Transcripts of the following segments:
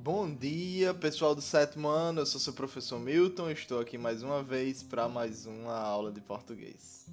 Bom dia, pessoal do sétimo ano. Eu sou seu professor Milton. Estou aqui mais uma vez para mais uma aula de português.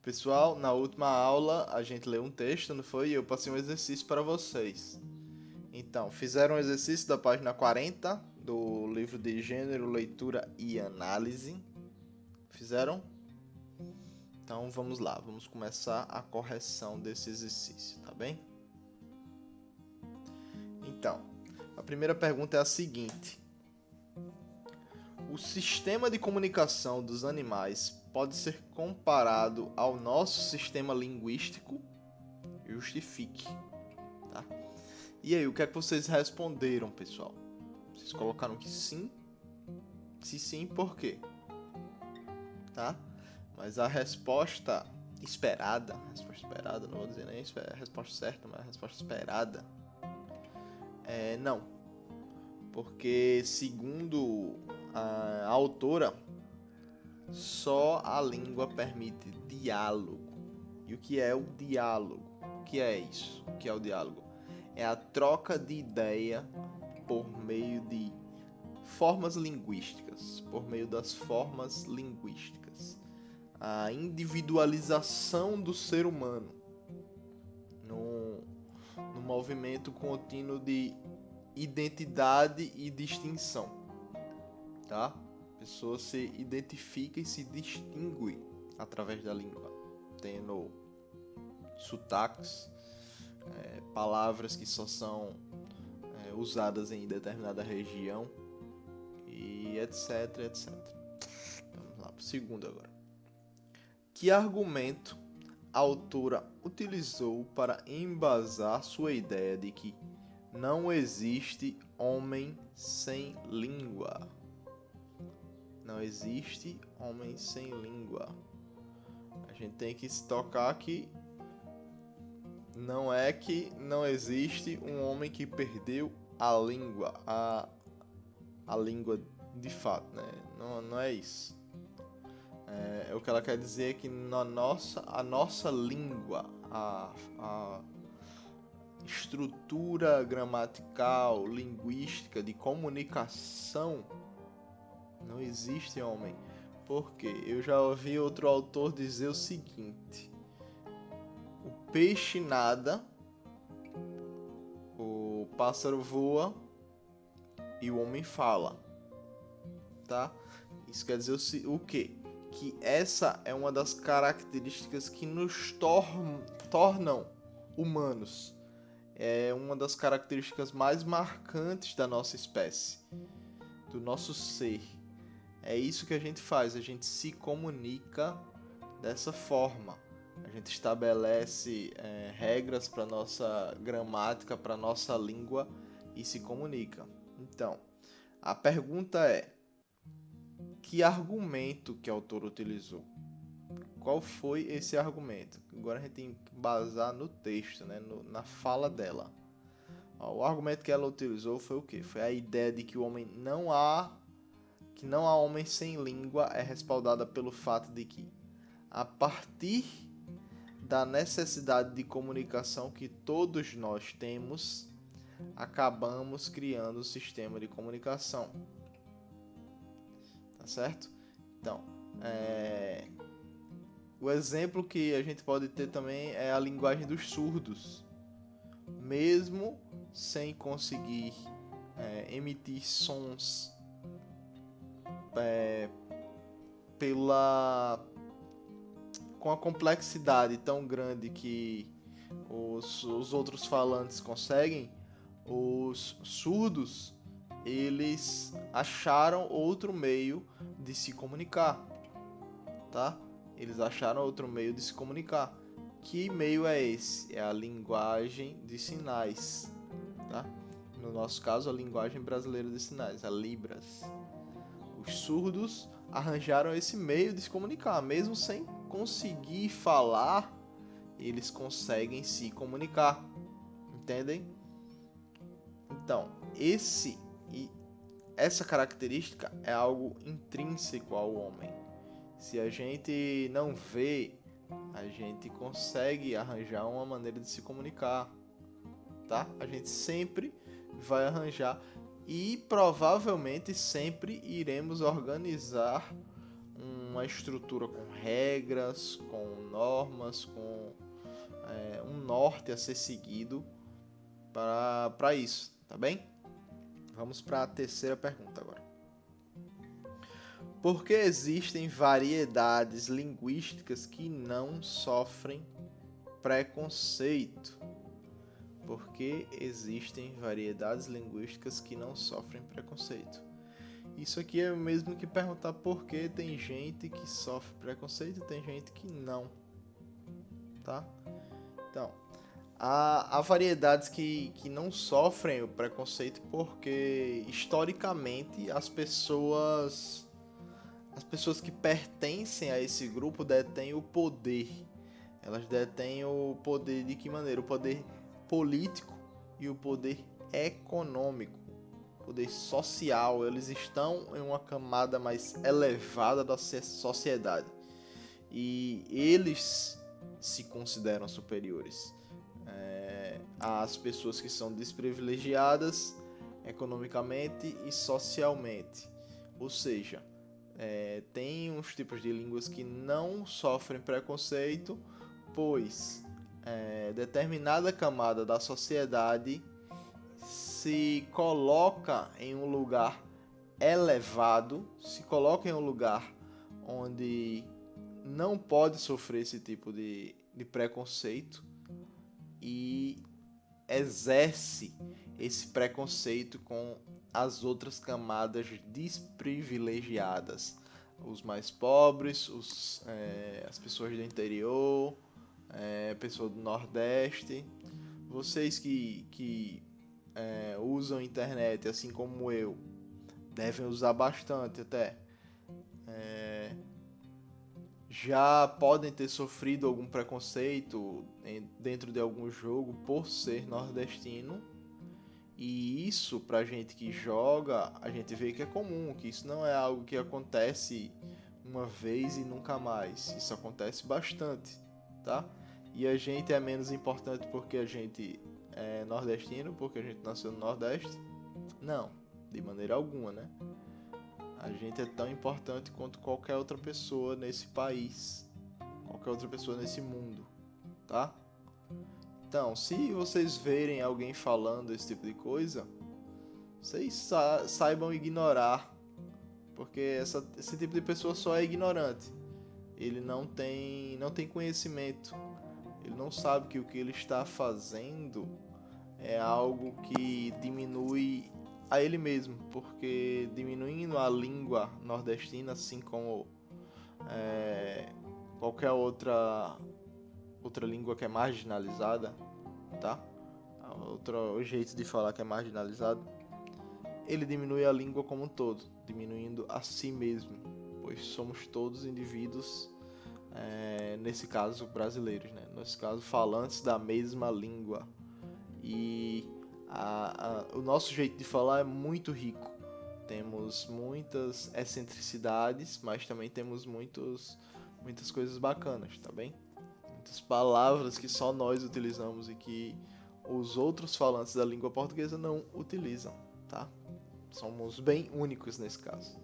Pessoal, na última aula a gente leu um texto, não foi? E eu passei um exercício para vocês. Então, fizeram um exercício da página 40 do livro de Gênero, Leitura e Análise. Fizeram? Então vamos lá, vamos começar a correção desse exercício, tá bem? Então, a primeira pergunta é a seguinte: o sistema de comunicação dos animais pode ser comparado ao nosso sistema linguístico? Justifique, tá? E aí, o que é que vocês responderam, pessoal? Vocês colocaram que sim? Se sim, por quê? Tá? Mas a resposta esperada, não vou dizer nem a resposta certa, mas a resposta esperada é não. Porque, segundo a autora, só a língua permite diálogo. E o que é o diálogo? O que é isso? O que é o diálogo? É a troca de ideia por meio de formas linguísticas, por meio das formas linguísticas. A individualização do ser humano no movimento contínuo de identidade e distinção, tá? A pessoa se identifica e se distingue através da língua, tendo sotaques, palavras que só são usadas em determinada região e etc, etc. Vamos lá para o segundo agora. Que argumento a autora utilizou para embasar sua ideia de que não existe homem sem língua? Não existe homem sem língua. A gente tem que se tocar que não é que não existe um homem que perdeu a língua, a língua de fato, né? Não é isso. O que ela quer dizer é que a nossa língua, a estrutura gramatical, linguística, de comunicação, não existe homem. Porque eu já ouvi outro autor dizer o seguinte: o peixe nada, o pássaro voa e o homem fala, tá? Isso quer dizer o quê? Que essa é uma das características que nos tornam humanos. É uma das características mais marcantes da nossa espécie, do nosso ser. É isso que a gente faz, a gente se comunica dessa forma. A gente estabelece regras para nossa gramática, para nossa língua e se comunica. Então, a pergunta é: que argumento que a autora utilizou? Qual foi esse argumento? Agora a gente tem que basar no texto, né? Na fala dela. O argumento que ela utilizou foi o quê? Foi a ideia de que o homem não há homem sem língua, é respaldada pelo fato de que, a partir da necessidade de comunicação que todos nós temos, acabamos criando um sistema de comunicação. Tá certo? Então, o exemplo que a gente pode ter também é a linguagem dos surdos. Mesmo sem conseguir emitir sons com a complexidade tão grande que os outros falantes conseguem, os surdos, eles acharam outro meio de se comunicar, tá? Eles acharam outro meio de se comunicar. Que meio é esse? É a linguagem de sinais, tá? No nosso caso, a linguagem brasileira de sinais, a Libras. Os surdos arranjaram esse meio de se comunicar, mesmo sem conseguir falar, eles conseguem se comunicar, entendem? Então, essa característica é algo intrínseco ao homem. Se a gente não vê, a gente consegue arranjar uma maneira de se comunicar, tá? A gente sempre vai arranjar. e provavelmente sempre iremos organizar uma estrutura com regras, com normas, com um norte a ser seguido para isso, tá bem? Vamos para a terceira pergunta agora. Por que existem variedades linguísticas que não sofrem preconceito? Por que existem variedades linguísticas que não sofrem preconceito? Isso aqui é o mesmo que perguntar por que tem gente que sofre preconceito e tem gente que não, tá? Então, há variedades que não sofrem o preconceito porque, historicamente, as pessoas que pertencem a esse grupo detêm o poder. Elas detêm o poder de que maneira? O poder político e o poder econômico, o poder social. Eles estão em uma camada mais elevada da sociedade e eles se consideram superiores às pessoas que são desprivilegiadas economicamente e socialmente. Ou seja, tem uns tipos de línguas que não sofrem preconceito, pois determinada camada da sociedade se coloca em um lugar elevado, se coloca em um lugar onde não pode sofrer esse tipo de preconceito e exerce esse preconceito com as outras camadas desprivilegiadas, os mais pobres, as pessoas do interior, pessoas do Nordeste. Vocês que usam a internet, assim como eu, devem usar bastante até. Já podem ter sofrido algum preconceito dentro de algum jogo por ser nordestino. E isso, pra gente que joga, a gente vê que é comum, que isso não é algo que acontece uma vez e nunca mais. Isso acontece bastante, tá? E a gente é menos importante porque a gente é nordestino, porque a gente nasceu no Nordeste? Não, de maneira alguma, né? A gente é tão importante quanto qualquer outra pessoa nesse país, qualquer outra pessoa nesse mundo, tá? Então, se vocês verem alguém falando esse tipo de coisa, vocês saibam ignorar, porque esse tipo de pessoa só é ignorante. Ele não tem conhecimento, ele não sabe que o que ele está fazendo é algo que diminui a ele mesmo, porque diminuindo a língua nordestina, assim como qualquer outra língua que é marginalizada, tá? Outro jeito de falar que é marginalizado, ele diminui a língua como um todo, diminuindo a si mesmo, pois somos todos indivíduos, nesse caso brasileiros, né? Nesse caso falantes da mesma língua. E o nosso jeito de falar é muito rico. Temos muitas excentricidades, mas também temos muitas coisas bacanas, tá bem? Muitas palavras que só nós utilizamos e que os outros falantes da língua portuguesa não utilizam, tá? Somos bem únicos nesse caso.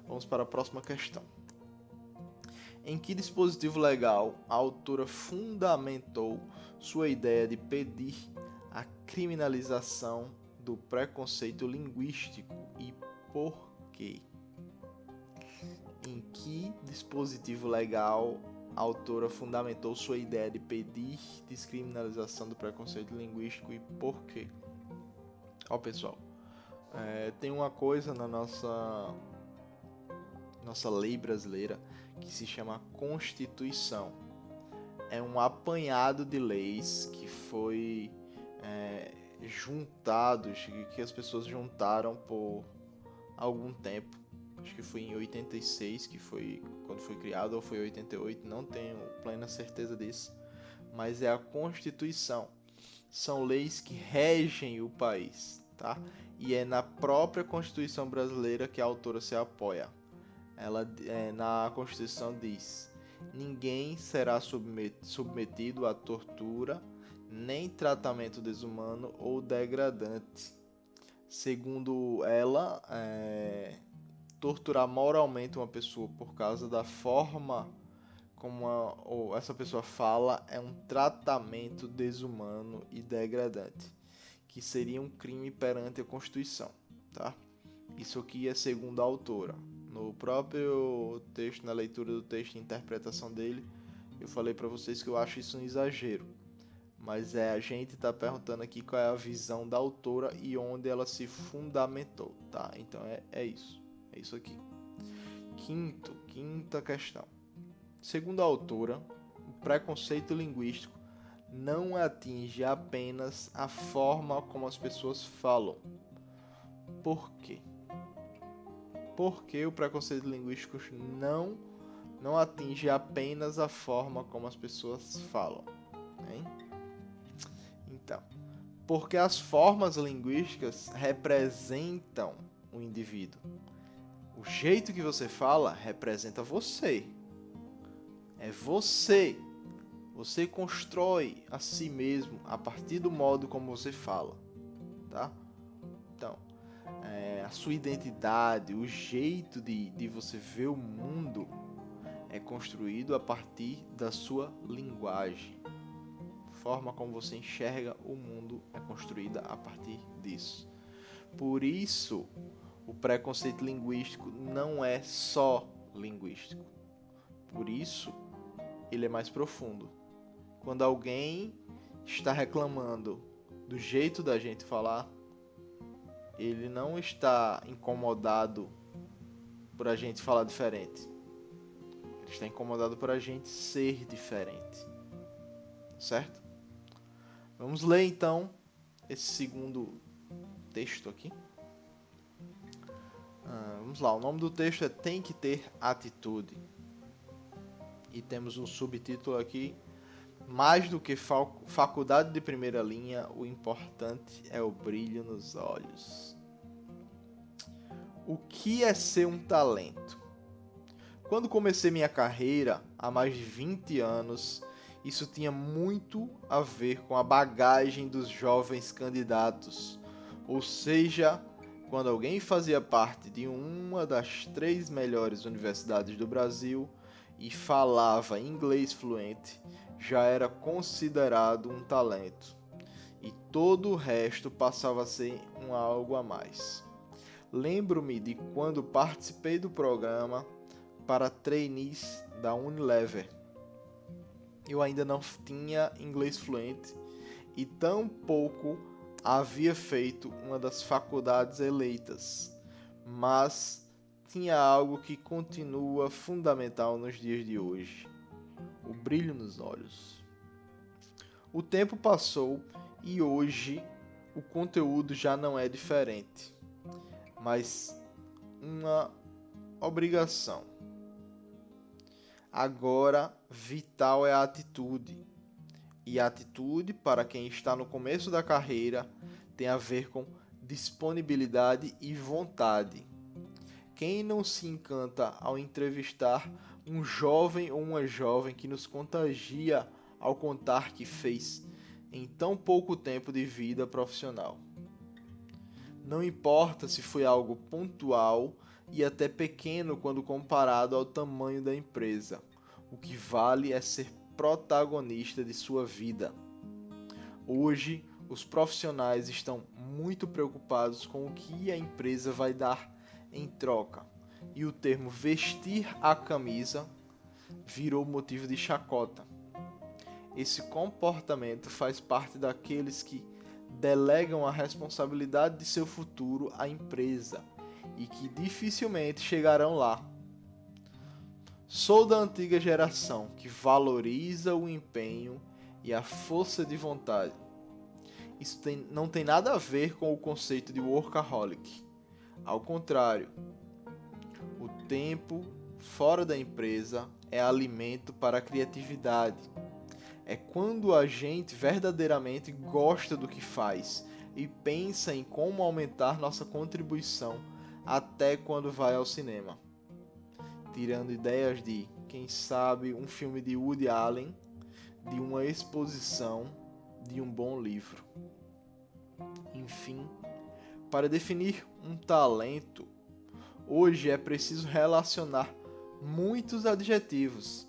Vamos para a próxima questão. Em que dispositivo legal a autora fundamentou sua ideia de pedir a criminalização do preconceito linguístico e por quê? Em que dispositivo legal a autora fundamentou sua ideia de pedir descriminalização do preconceito linguístico e por quê? Ó, pessoal, tem uma coisa na nossa lei brasileira que se chama Constituição. É um apanhado de leis que foi juntados, que as pessoas juntaram por algum tempo. Acho que foi em 86 que foi quando foi criado, ou foi 88, não tenho plena certeza disso. Mas é a Constituição. São leis que regem o país, tá? E é na própria Constituição brasileira que a autora se apoia. Ela, na Constituição diz: ninguém será submetido a tortura, nem tratamento desumano ou degradante, Segundo ela, torturar moralmente uma pessoa por causa da forma como ou essa pessoa fala é um tratamento desumano e degradante, que seria um crime perante a Constituição, tá? Isso aqui é segundo a autora. No próprio texto, na leitura do texto e interpretação dele, eu falei para vocês que eu acho isso um exagero. Mas a gente está perguntando aqui qual é a visão da autora e onde ela se fundamentou, tá? Então é isso. É isso aqui. Quinta questão. Segundo a autora, o preconceito linguístico não atinge apenas a forma como as pessoas falam. Por quê? Porque o preconceito linguístico não atinge apenas a forma como as pessoas falam, hein? Então, porque as formas linguísticas representam o indivíduo. O jeito que você fala representa você. É você. Você constrói a si mesmo a partir do modo como você fala, tá? Então, a sua identidade, o jeito de você ver o mundo é construído a partir da sua linguagem. A forma como você enxerga o mundo é construída a partir disso. Por isso, o preconceito linguístico não é só linguístico. Por isso, ele é mais profundo. Quando alguém está reclamando do jeito da gente falar, ele não está incomodado por a gente falar diferente. Ele está incomodado por a gente ser diferente. Certo? Vamos ler então esse segundo texto aqui. Vamos lá, o nome do texto é Tem que ter atitude. E temos um subtítulo aqui: Mais do que faculdade de primeira linha, o importante é o brilho nos olhos. O que é ser um talento? Quando comecei minha carreira, há mais de 20 anos, isso tinha muito a ver com a bagagem dos jovens candidatos. Ou seja, quando alguém fazia parte de uma das 3 melhores universidades do Brasil e falava inglês fluente, já era considerado um talento. E todo o resto passava a ser algo a mais. Lembro-me de quando participei do programa para trainees da Unilever. Eu ainda não tinha inglês fluente e tampouco havia feito uma das faculdades eleitas, mas tinha algo que continua fundamental nos dias de hoje: o brilho nos olhos. O tempo passou e hoje o conteúdo já não é diferente, mas uma obrigação. Agora, vital é a atitude. E a atitude, para quem está no começo da carreira, tem a ver com disponibilidade e vontade. Quem não se encanta ao entrevistar um jovem ou uma jovem que nos contagia ao contar que fez em tão pouco tempo de vida profissional? Não importa se foi algo pontual e até pequeno quando comparado ao tamanho da empresa. O que vale é ser protagonista de sua vida. Hoje, os profissionais estão muito preocupados com o que a empresa vai dar em troca, e o termo vestir a camisa virou motivo de chacota. Esse comportamento faz parte daqueles que delegam a responsabilidade de seu futuro à empresa e que dificilmente chegarão lá. Sou da antiga geração que valoriza o empenho e a força de vontade. Isso não tem nada a ver com o conceito de workaholic. Ao contrário, o tempo fora da empresa é alimento para a criatividade. É quando a gente verdadeiramente gosta do que faz e pensa em como aumentar nossa contribuição até quando vai ao cinema. Tirando ideias de, quem sabe, um filme de Woody Allen, de uma exposição, de um bom livro. Enfim, Para definir um talento, hoje é preciso relacionar muitos adjetivos,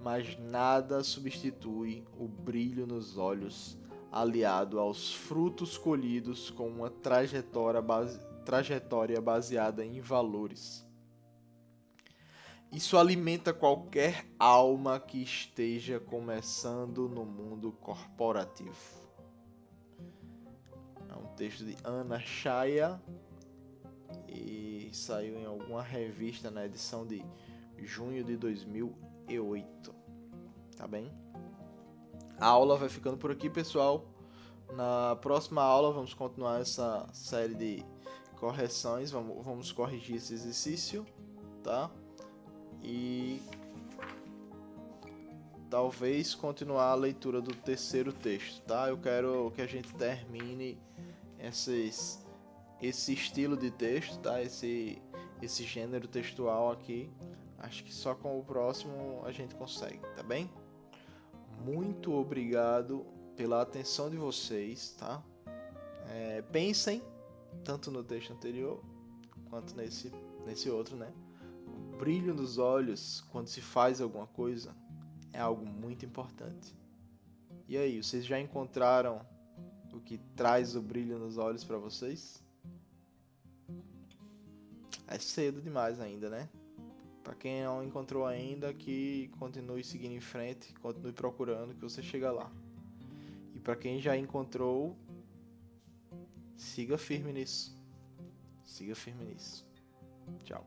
mas nada substitui o brilho nos olhos aliado aos frutos colhidos com uma trajetória baseada em valores. Isso alimenta qualquer alma que esteja começando no mundo corporativo. É um texto de Ana Chaya e saiu em alguma revista na edição de junho de 2008. Tá bem? A aula vai ficando por aqui, pessoal. Na próxima aula vamos continuar essa série de correções. Vamos corrigir esse exercício, tá? E talvez continuar a leitura do terceiro texto, tá? Eu quero que a gente termine esse estilo de texto, tá? Esse gênero textual aqui. Acho que só com o próximo a gente consegue, tá bem? Muito obrigado pela atenção de vocês, tá? Pensem tanto no texto anterior quanto nesse outro, né? O brilho nos olhos quando se faz alguma coisa é algo muito importante. E aí, vocês já encontraram o que traz o brilho nos olhos para vocês? É cedo demais ainda, né? Para quem não encontrou ainda, que continue seguindo em frente, continue procurando que você chega lá. E para quem já encontrou, siga firme nisso. Siga firme nisso. Tchau.